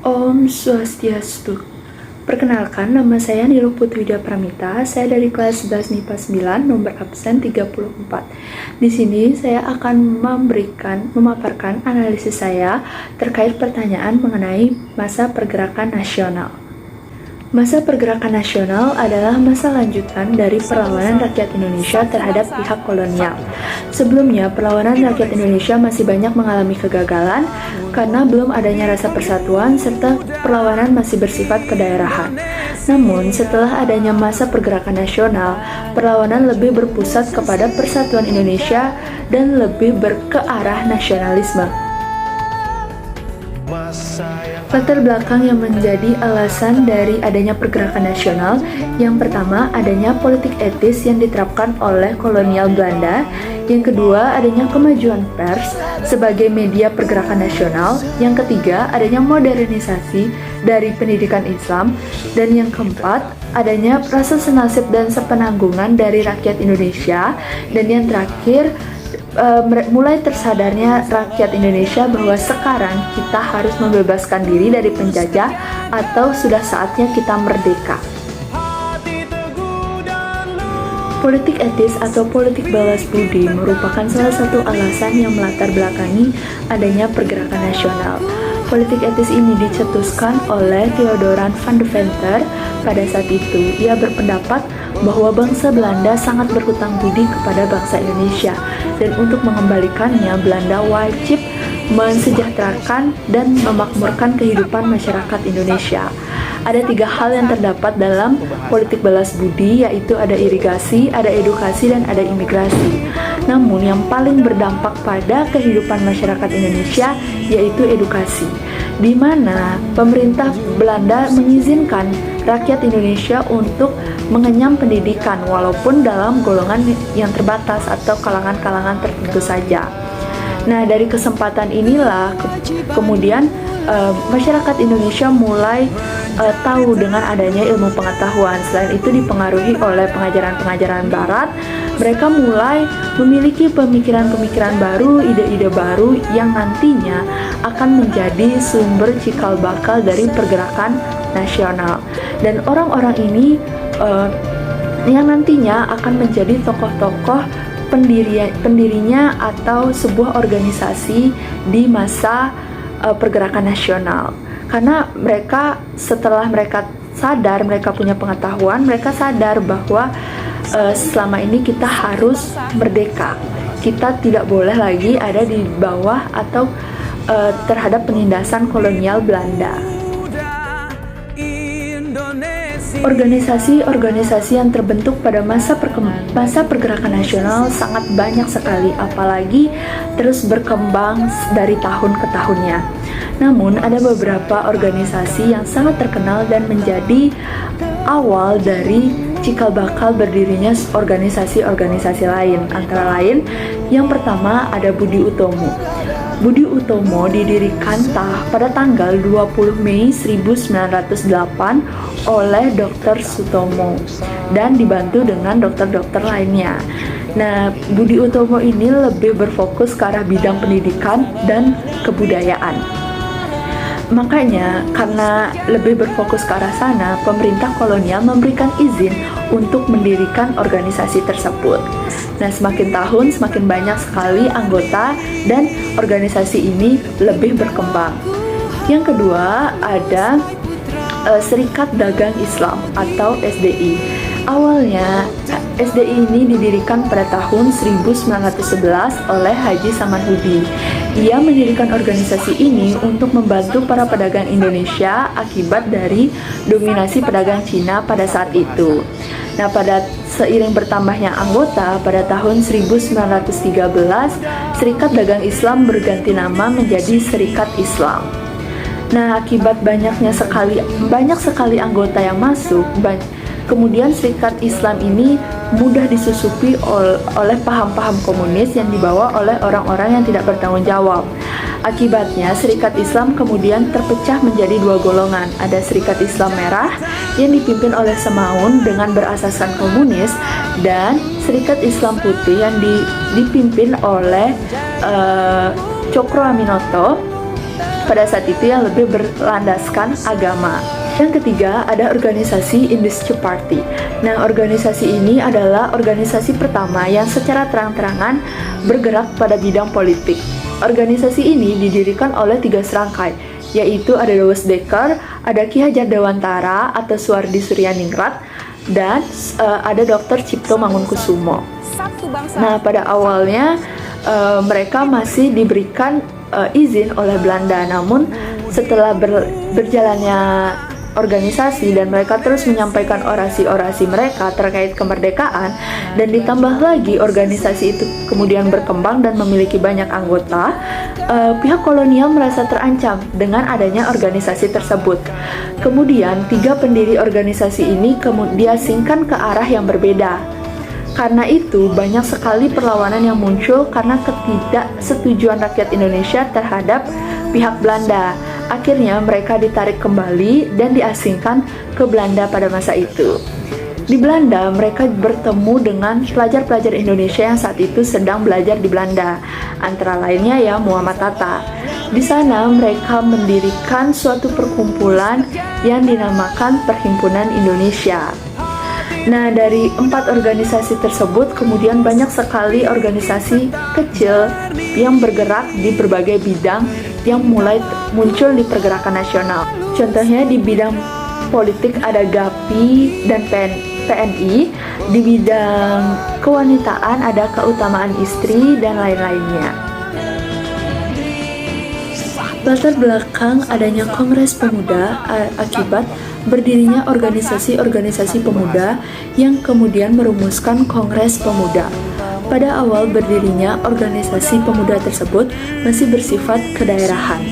Om Swastiastu. Perkenalkan, nama saya Niluh Putri Widya Pramita. Saya dari kelas 11 MIPA 9, nomor absen 34. Di sini saya akan memaparkan analisis saya terkait pertanyaan mengenai masa pergerakan nasional. Masa pergerakan nasional adalah masa lanjutan dari perlawanan rakyat Indonesia terhadap pihak kolonial. Sebelumnya, perlawanan rakyat Indonesia masih banyak mengalami kegagalan karena belum adanya rasa persatuan serta perlawanan masih bersifat kedaerahan. Namun, setelah adanya masa pergerakan nasional, perlawanan lebih berpusat kepada persatuan Indonesia dan lebih ke arah nasionalisme. Latar belakang yang menjadi alasan dari adanya pergerakan nasional, yang pertama adanya politik etis yang diterapkan oleh kolonial Belanda, yang kedua adanya kemajuan pers sebagai media pergerakan nasional, yang ketiga adanya modernisasi dari pendidikan Islam, dan yang keempat adanya rasa senasib dan sepenanggungan dari rakyat Indonesia, dan yang terakhir mulai tersadarnya rakyat Indonesia bahwa sekarang kita harus membebaskan diri dari penjajah atau sudah saatnya kita merdeka. Politik etis atau politik balas budi merupakan salah satu alasan yang melatar belakangi adanya pergerakan nasional. Politik etis ini dicetuskan oleh Theodoraan van Deventer pada saat itu. Ia berpendapat bahwa bangsa Belanda sangat berhutang budi kepada bangsa Indonesia, dan untuk mengembalikannya Belanda wajib mensejahterakan dan memakmurkan kehidupan masyarakat Indonesia. Ada 3 hal yang terdapat dalam politik balas budi, yaitu ada irigasi, ada edukasi, dan ada imigrasi. Namun yang paling berdampak pada kehidupan masyarakat Indonesia yaitu edukasi, di mana pemerintah Belanda mengizinkan rakyat Indonesia untuk mengenyam pendidikan walaupun dalam golongan yang terbatas atau kalangan-kalangan tertentu saja. Nah, dari kesempatan inilah kemudian masyarakat Indonesia mulai tahu dengan adanya ilmu pengetahuan. Selain itu dipengaruhi oleh pengajaran-pengajaran barat, mereka mulai memiliki pemikiran-pemikiran baru, ide-ide baru yang nantinya akan menjadi sumber cikal bakal dari pergerakan nasional. Dan orang-orang ini yang nantinya akan menjadi tokoh-tokoh pendirinya atau sebuah organisasi di masa pergerakan nasional. Karena mereka, setelah mereka sadar, mereka punya pengetahuan, mereka sadar bahwa selama ini kita harus merdeka. Kita tidak boleh lagi ada di bawah atau terhadap penindasan kolonial Belanda. Organisasi-organisasi yang terbentuk pada masa pergerakan nasional sangat banyak sekali, apalagi terus berkembang dari tahun ke tahunnya. Namun ada beberapa organisasi yang sangat terkenal dan menjadi awal dari cikal bakal berdirinya organisasi-organisasi lain. Antara lain, yang pertama ada Budi Utomo. Budi Utomo didirikan pada tanggal 20 Mei 1908 oleh Dr. Sutomo dan dibantu dengan dokter-dokter lainnya. Nah, Budi Utomo ini lebih berfokus ke arah bidang pendidikan dan kebudayaan. Makanya, karena lebih berfokus ke arah sana, pemerintah kolonial memberikan izin untuk mendirikan organisasi tersebut. Nah, semakin tahun semakin banyak sekali anggota dan organisasi ini lebih berkembang. Yang kedua ada Serikat Dagang Islam atau SDI. Awalnya SDI ini didirikan pada tahun 1911 oleh Haji Samanhudi. Ia mendirikan organisasi ini untuk membantu para pedagang Indonesia akibat dari dominasi pedagang Cina pada saat itu. Nah, pada seiring bertambahnya anggota, pada tahun 1913, Serikat Dagang Islam berganti nama menjadi Serikat Islam. Nah, akibat banyak sekali anggota yang masuk, kemudian Serikat Islam ini mudah disusupi oleh paham-paham komunis yang dibawa oleh orang-orang yang tidak bertanggung jawab. Akibatnya, Serikat Islam kemudian terpecah menjadi 2 golongan. Ada Serikat Islam Merah yang dipimpin oleh Semaun dengan berasaskan komunis, dan Serikat Islam Putih yang dipimpin oleh Cokro Aminoto pada saat itu yang lebih berlandaskan agama. Yang ketiga, ada organisasi Industry Party. Nah, organisasi ini adalah organisasi pertama yang secara terang-terangan bergerak pada bidang politik. Organisasi ini didirikan oleh 3 serangkai, yaitu ada Dewes Dekker, ada Ki Hajar Dewantara atau Suardi Suryaningrat, dan ada Dr. Cipto Mangunkusumo. Nah, pada awalnya mereka masih diberikan izin oleh Belanda, namun setelah berjalannya organisasi dan mereka terus menyampaikan orasi-orasi mereka terkait kemerdekaan, dan ditambah lagi organisasi itu kemudian berkembang dan memiliki banyak anggota, pihak kolonial merasa terancam dengan adanya organisasi tersebut. Kemudian 3 pendiri organisasi ini diasingkan ke arah yang berbeda. Karena itu banyak sekali perlawanan yang muncul karena ketidaksetujuan rakyat Indonesia terhadap pihak Belanda. Akhirnya mereka ditarik kembali dan diasingkan ke Belanda pada masa itu. Di Belanda, mereka bertemu dengan pelajar-pelajar Indonesia yang saat itu sedang belajar di Belanda, antara lainnya ya Muhammad Hatta. Di sana mereka mendirikan suatu perkumpulan yang dinamakan Perhimpunan Indonesia. Nah, dari 4 organisasi tersebut kemudian banyak sekali organisasi kecil yang bergerak di berbagai bidang yang mulai muncul di pergerakan nasional. Contohnya di bidang politik ada GAPI dan PNI, di bidang kewanitaan ada Keutamaan Istri dan lain-lainnya. Latar belakang adanya Kongres Pemuda akibat berdirinya organisasi-organisasi pemuda yang kemudian merumuskan Kongres Pemuda. Pada awal berdirinya organisasi pemuda tersebut masih bersifat kedaerahan.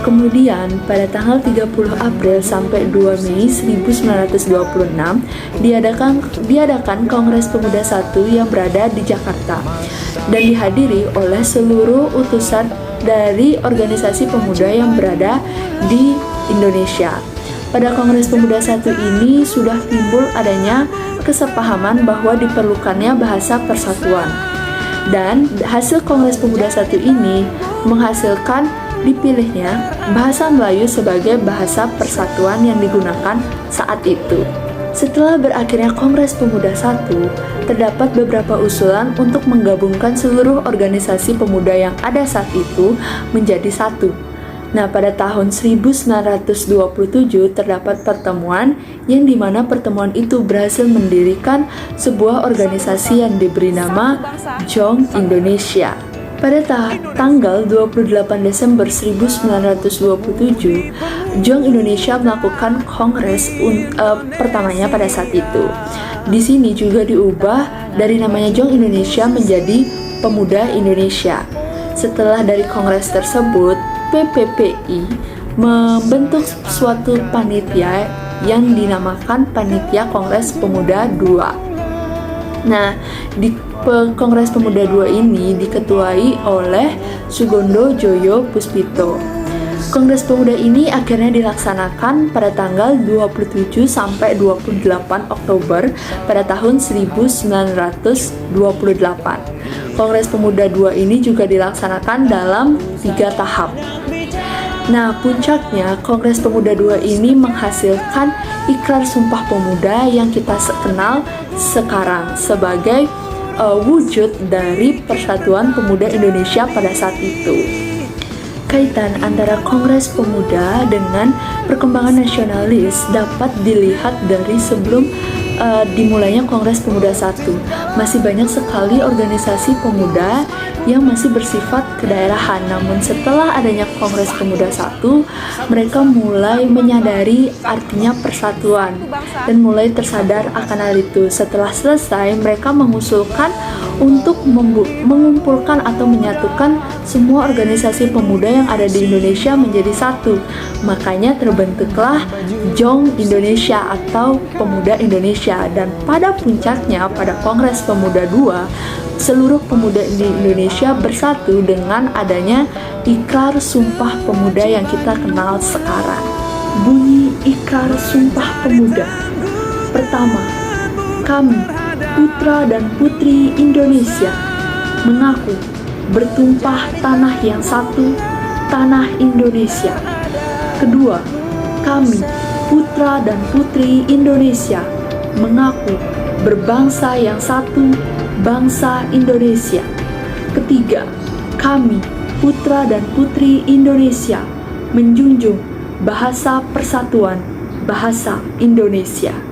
Kemudian pada tanggal 30 April sampai 2 Mei 1926 diadakan Kongres Pemuda I yang berada di Jakarta dan dihadiri oleh seluruh utusan dari organisasi pemuda yang berada di Indonesia. Pada Kongres Pemuda I ini sudah timbul adanya kesepahaman bahwa diperlukannya bahasa persatuan. Dan hasil Kongres Pemuda I ini menghasilkan dipilihnya bahasa Melayu sebagai bahasa persatuan yang digunakan saat itu. Setelah berakhirnya Kongres Pemuda I, terdapat beberapa usulan untuk menggabungkan seluruh organisasi pemuda yang ada saat itu menjadi satu. Nah, pada tahun 1927 terdapat pertemuan yang dimana pertemuan itu berhasil mendirikan sebuah organisasi yang diberi nama JONG Indonesia. Pada tanggal 28 Desember 1927, JONG Indonesia melakukan kongres pertamanya pada saat itu. Di sini juga diubah dari namanya JONG Indonesia menjadi Pemuda Indonesia. Setelah dari kongres tersebut, PPPI membentuk suatu panitia yang dinamakan Panitia Kongres Pemuda II. Nah, di Kongres Pemuda II ini diketuai oleh Sugondo Joyo Puspito. Kongres Pemuda ini akhirnya dilaksanakan pada tanggal 27 sampai 28 Oktober pada tahun 1928. Kongres Pemuda II ini juga dilaksanakan dalam 3 tahap. Nah, puncaknya Kongres Pemuda II ini menghasilkan Ikrar Sumpah Pemuda yang kita kenal sekarang sebagai wujud dari Persatuan Pemuda Indonesia pada saat itu. Kaitan antara Kongres Pemuda dengan perkembangan nasionalis dapat dilihat dari sebelum dimulainya Kongres Pemuda I. Masih banyak sekali organisasi pemuda yang masih bersifat kedaerahan. Namun setelah adanya Kongres Pemuda I, mereka mulai menyadari artinya persatuan dan mulai tersadar akan hal itu. Setelah selesai, mereka mengusulkan untuk mengumpulkan atau menyatukan semua organisasi pemuda yang ada di Indonesia menjadi satu. Makanya terbentuklah JONG Indonesia atau Pemuda Indonesia. Dan pada puncaknya, pada Kongres Pemuda II, seluruh pemuda di Indonesia bersatu dengan adanya Ikrar Sumpah Pemuda yang kita kenal sekarang. Bunyi Ikrar Sumpah Pemuda. Pertama, kami, putra dan putri Indonesia, mengaku bertumpah tanah yang satu, tanah Indonesia. Kedua, kami, putra dan putri Indonesia, mengaku berbangsa yang satu, bangsa Indonesia. Ketiga, kami, putra dan putri Indonesia, menjunjung bahasa persatuan, bahasa Indonesia.